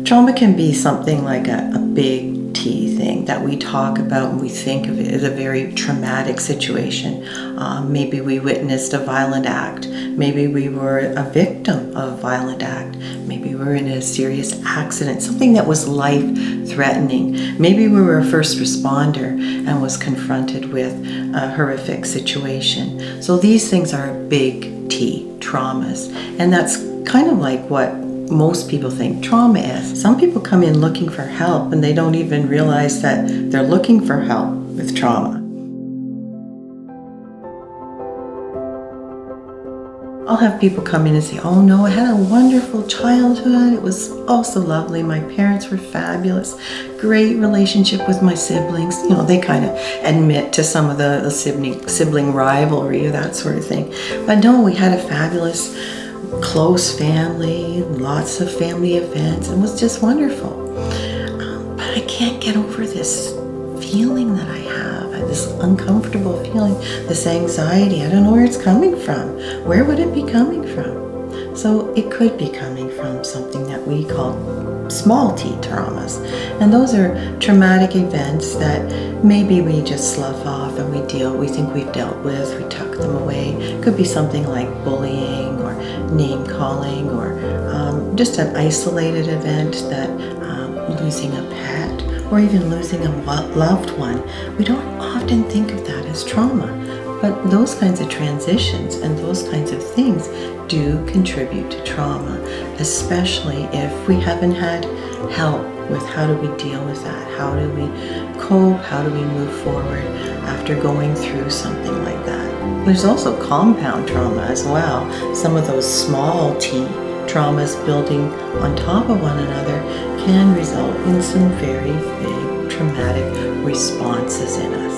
Trauma can be something like a big T thing that we talk about and we think of it as a very traumatic situation. Maybe we witnessed a violent act. Maybe we were a victim of a violent act. Maybe we were in a serious accident, something that was life-threatening. Maybe we were a first responder and was confronted with a horrific situation. So these things are big T, traumas. And that's kind of like what most people think trauma is. Some people come in looking for help and they don't even realize that they're looking for help with trauma. I'll have people come in and say, oh no, I had a wonderful childhood. It was oh so lovely. My parents were fabulous. Great relationship with my siblings. You know, they kind of admit to some of the sibling rivalry or that sort of thing. But no, we had a fabulous close family, lots of family events, and it was just wonderful. But I can't get over this feeling that I have, this uncomfortable feeling, this anxiety. I don't know where it's coming from. Where would it be coming from? So it could be coming from something that we call small t traumas. And those are traumatic events that maybe we just slough off and we think we've dealt with, we tuck them away. It could be something like bullying or name calling or just an isolated event that losing a pet or even losing a loved one. We don't often think of that as trauma, but those kinds of transitions and those kinds of things do contribute to trauma, especially if we haven't had help with how do we deal with that, how do we cope, how do we move forward after going through something like that. There's also compound trauma as well. Some of those small t traumas building on top of one another can result in some very big traumatic responses in us.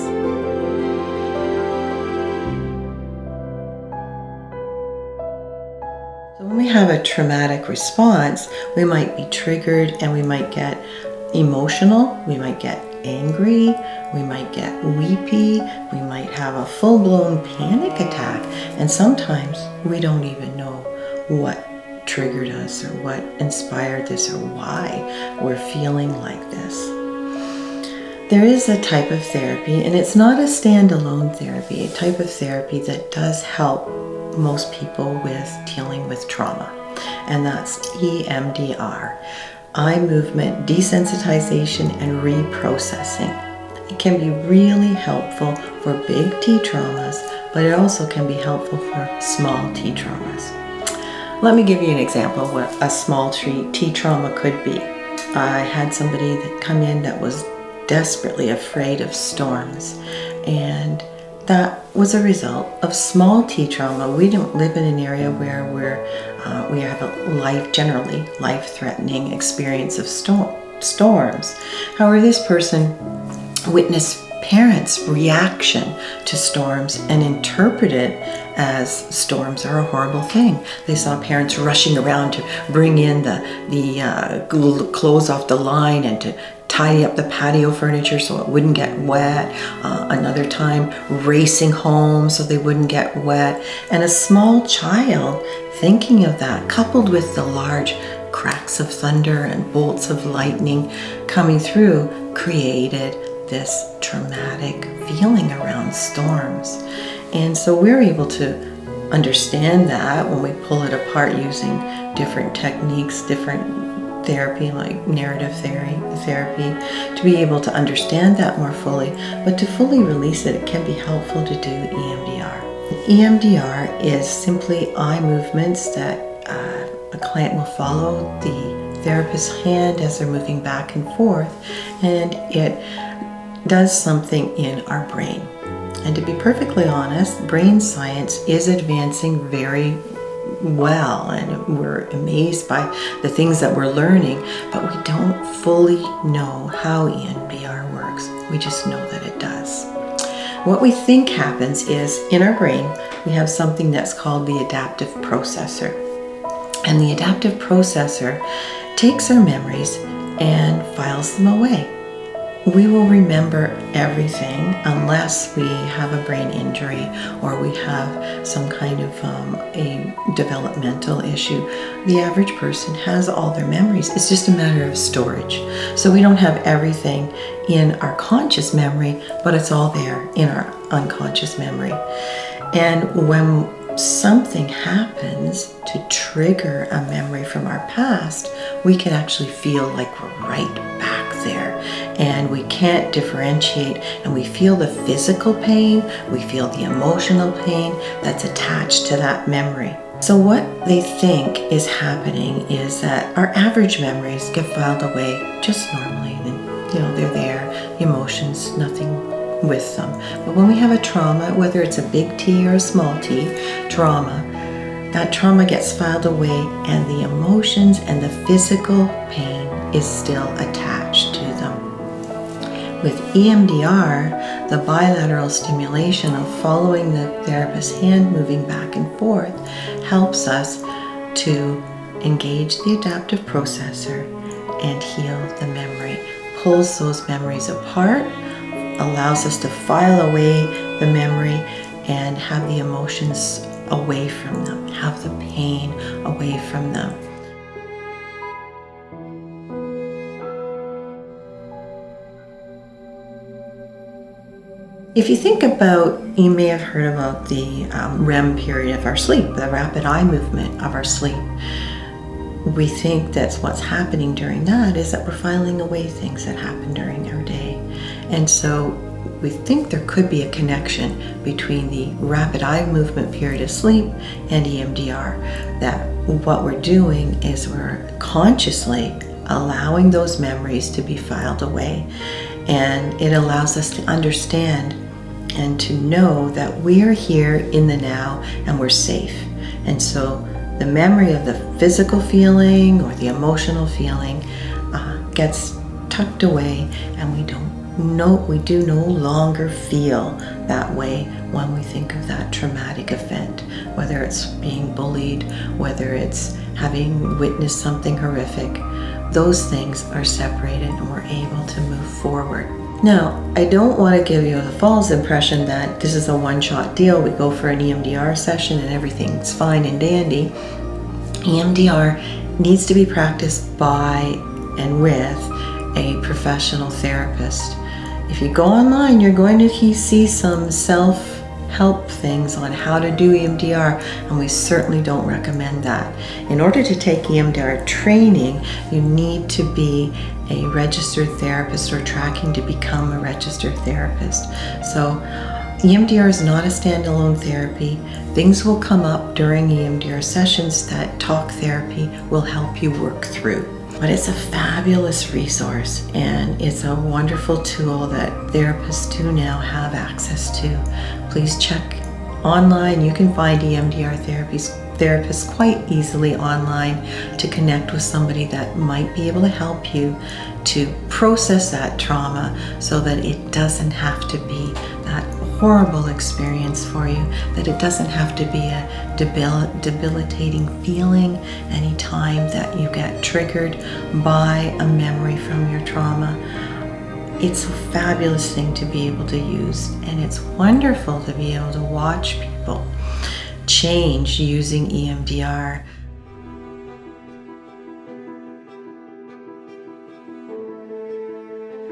So when we have a traumatic response, we might be triggered and we might get emotional, we might get angry, we might get weepy, we might have a full-blown panic attack, and sometimes we don't even know what triggered us or what inspired this or why we're feeling like this. There is a type of therapy, and it's not a standalone therapy, a type of therapy that does help most people with dealing with trauma, and that's EMDR, eye movement desensitization and reprocessing. It can be really helpful for big T traumas, but it also can be helpful for small T traumas. Let me give you an example of what a small T trauma could be. I had somebody that come in that was desperately afraid of storms, and that was a result of small T trauma. We don't live in an area where we have a generally life-threatening experience of storms. However, this person witnessed parents' reaction to storms and interpreted as storms are a horrible thing. They saw parents rushing around to bring in the clothes off the line and to tidy up the patio furniture so it wouldn't get wet. Another time racing home so they wouldn't get wet. And a small child thinking of that, coupled with the large cracks of thunder and bolts of lightning coming through, created this traumatic feeling around storms. And so we're able to understand that when we pull it apart using different techniques, different therapy like narrative therapy, to be able to understand that more fully. But to fully release it, it can be helpful to do EMDR. EMDR is simply eye movements that a client will follow the therapist's hand as they're moving back and forth, and it does something in our brain. And to be perfectly honest, brain science is advancing very well, and we're amazed by the things that we're learning, but we don't fully know how EMDR works. We just know that it does. What we think happens is in our brain, we have something that's called the adaptive processor. And the adaptive processor takes our memories and files them away. we will remember everything unless we have a brain injury or we have some kind of a developmental issue. The average person has all their memories. It's just a matter of storage. So we don't have everything in our conscious memory, but it's all there in our unconscious memory. And when something happens to trigger a memory from our past, we can actually feel like we're right back there, and we can't differentiate, and we feel the physical pain, we feel the emotional pain that's attached to that memory. So what they think is happening is that our average memories get filed away just normally, and they're there, emotions, nothing with them. But when we have a trauma, whether it's a big T or a small t trauma, that trauma gets filed away, and the emotions and the physical pain is still attached to them. With EMDR, the bilateral stimulation of following the therapist's hand moving back and forth helps us to engage the adaptive processor and heal the memory, pulls those memories apart, allows us to file away the memory and have the emotions away from them, have the pain away from them. If you think about, you may have heard about the REM period of our sleep, the rapid eye movement of our sleep. We think that's what's happening during that is that we're filing away things that happen during our day. And so we think there could be a connection between the rapid eye movement period of sleep and EMDR, that what we're doing is we're consciously allowing those memories to be filed away, and it allows us to understand and to know that we are here in the now and we're safe. And so the memory of the physical feeling or the emotional feeling gets tucked away, and we do no longer feel that way when we think of that traumatic event, whether it's being bullied, whether it's having witnessed something horrific. Those things are separated, and we're able to move forward. Now, I don't want to give you a false impression that this is a one-shot deal. We go for an EMDR session and everything's fine and dandy. EMDR needs to be practiced by and with a professional therapist. If you go online, you're going to see some self-help things on how to do EMDR, and we certainly don't recommend that. In order to take EMDR training, you need to be a registered therapist or tracking to become a registered therapist. So EMDR is not a standalone therapy. Things will come up during EMDR sessions that talk therapy will help you work through. But it's a fabulous resource, and it's a wonderful tool that therapists do now have access to. Please check online. You can find EMDR therapists quite easily online to connect with somebody that might be able to help you to process that trauma so that it doesn't have to be that horrible experience for you, that it doesn't have to be a debilitating feeling anytime that you get triggered by a memory from your trauma. It's a fabulous thing to be able to use, and it's wonderful to be able to watch people change using EMDR.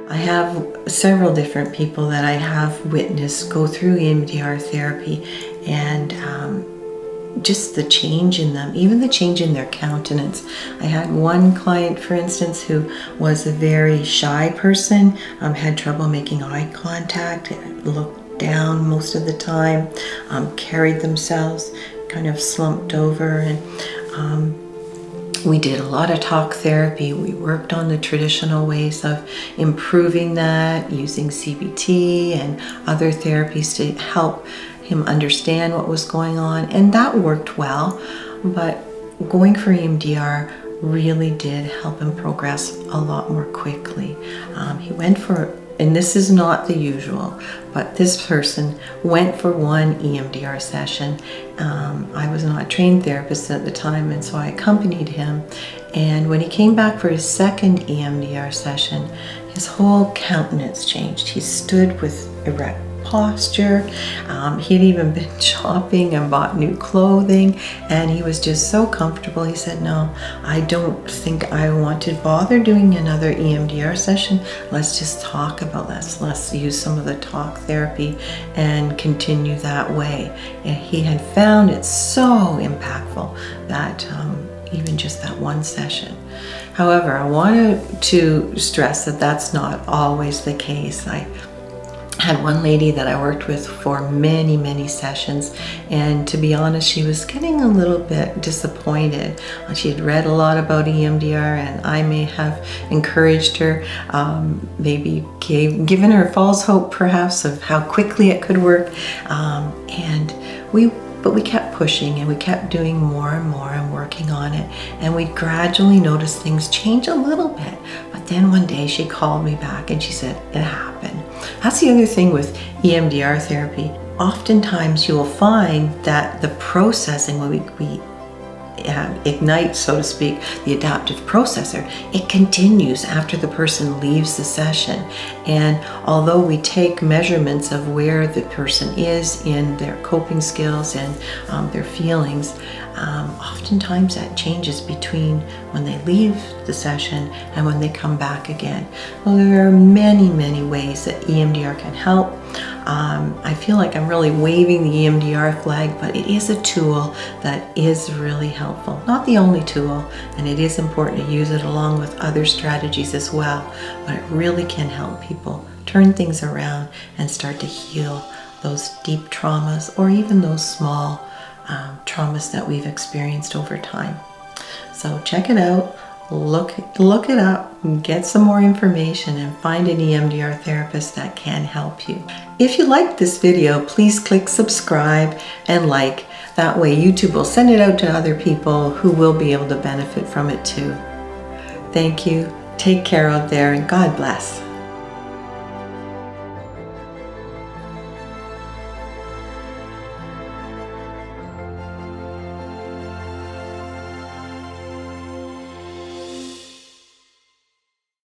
I have several different people that I have witnessed go through EMDR therapy, and just the change in them, even the change in their countenance. I had one client, for instance, who was a very shy person, had trouble making eye contact, looked down most of the time, carried themselves kind of slumped over, and we did a lot of talk therapy. We worked on the traditional ways of improving that, using CBT and other therapies to help him understand what was going on, and that worked well. But going for EMDR really did help him progress a lot more quickly. He went for, and this is not the usual, but this person went for one EMDR session. I was not a trained therapist at the time, and so I accompanied him. And when he came back for his second EMDR session, his whole countenance changed. He stood with erect posture. He'd even been shopping and bought new clothing, and he was just so comfortable. He said, no, I don't think I want to bother doing another EMDR session. Let's just talk about this. Let's use some of the talk therapy and continue that way. And he had found it so impactful that even just that one session. However, I wanted to stress that that's not always the case. I had one lady that I worked with for many, many sessions, and to be honest, she was getting a little bit disappointed. She had read a lot about EMDR, and I may have encouraged her, maybe given her false hope perhaps of how quickly it could work, but we kept pushing, and we kept doing more and more and working on it, and we gradually noticed things change a little bit. But then one day she called me back and she said, it happened. That's the other thing with EMDR therapy. Oftentimes you will find that the processing, when we ignite, so to speak, the adaptive processor, it continues after the person leaves the session. And although we take measurements of where the person is in their coping skills and their feelings, oftentimes that changes between when they leave the session and when they come back again. Well, there are many, many ways that EMDR can help. I feel like I'm really waving the EMDR flag, but it is a tool that is really helpful. Not the only tool, and it is important to use it along with other strategies as well, but it really can help people turn things around and start to heal those deep traumas, or even those small traumas that we've experienced over time. So check it out. Look it up, get some more information, and find an EMDR therapist that can help you. If you liked this video, please click subscribe and like. That way YouTube will send it out to other people who will be able to benefit from it too. Thank you. Take care out there, and God bless.